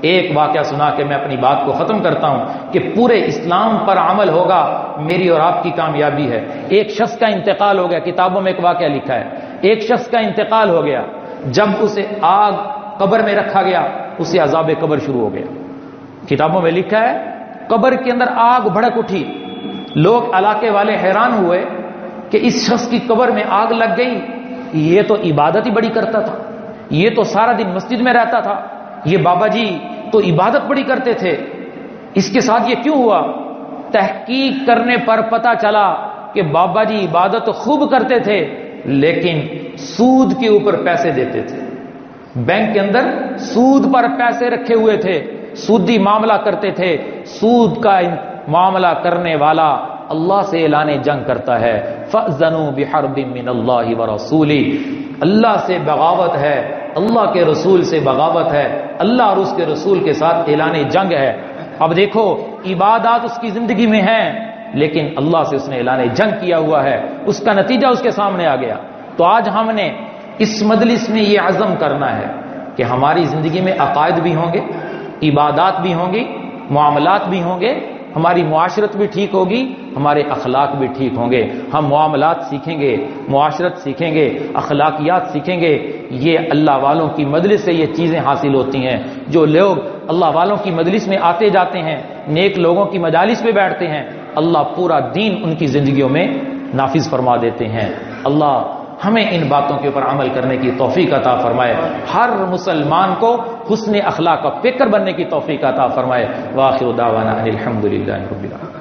ایک واقعہ سنا کے میں اپنی بات کو ختم کرتا ہوں کہ پورے اسلام پر عمل ہوگا میری اور آپ کی کامیابی ہے۔ ایک شخص کا انتقال ہو گیا، کتابوں میں ایک واقعہ لکھا ہے، ایک شخص کا انتقال ہو گیا، جب اسے آگ قبر میں رکھا گیا اسے عذاب قبر شروع ہو گیا۔ کتابوں میں لکھا ہے قبر کے اندر آگ بھڑک اٹھی، لوگ علاقے والے حیران ہوئے کہ اس شخص کی قبر میں آگ لگ گئی، یہ تو عبادت ہی بڑی کرتا تھا، یہ تو سارا دن مسجد میں رہتا تھا، یہ بابا جی تو عبادت بڑی کرتے تھے، اس کے ساتھ یہ کیوں ہوا؟ تحقیق کرنے پر پتہ چلا کہ بابا جی عبادت خوب کرتے تھے لیکن سود کے اوپر پیسے دیتے تھے، بینک کے اندر سود پر پیسے رکھے ہوئے تھے، سودی معاملہ کرتے تھے۔ سود کا معاملہ کرنے والا اللہ سے اعلان جنگ کرتا ہے، فَأْذَنُوا بِحَرْبٍ مِّنَ اللَّهِ وَرَسُولِهِ، اللہ سے بغاوت ہے، اللہ کے رسول سے بغاوت ہے، اللہ اور اس کے رسول کے ساتھ اعلان جنگ ہے۔ اب دیکھو عبادات اس کی زندگی میں ہیں لیکن اللہ سے اس نے اعلان جنگ کیا ہوا ہے، اس کا نتیجہ اس کے سامنے آ گیا۔ تو آج ہم نے اس مجلس میں یہ عزم کرنا ہے کہ ہماری زندگی میں عقائد بھی ہوں گے، عبادات بھی ہوں گی، معاملات بھی ہوں گے، ہماری معاشرت بھی ٹھیک ہوگی، ہمارے اخلاق بھی ٹھیک ہوں گے۔ ہم معاملات سیکھیں گے، معاشرت سیکھیں گے، اخلاقیات سیکھیں گے۔ یہ اللہ والوں کی مجلس سے یہ چیزیں حاصل ہوتی ہیں۔ جو لوگ اللہ والوں کی مجلس میں آتے جاتے ہیں، نیک لوگوں کی مجالس پہ بیٹھتے ہیں، اللہ پورا دین ان کی زندگیوں میں نافذ فرما دیتے ہیں۔ اللہ ہمیں ان باتوں کے اوپر عمل کرنے کی توفیق عطا فرمائے، ہر مسلمان کو حسن اخلاق کا پیکر بننے کی توفیق عطا فرمائے۔ وآخر دعوانا الحمدللہ رب العالمین۔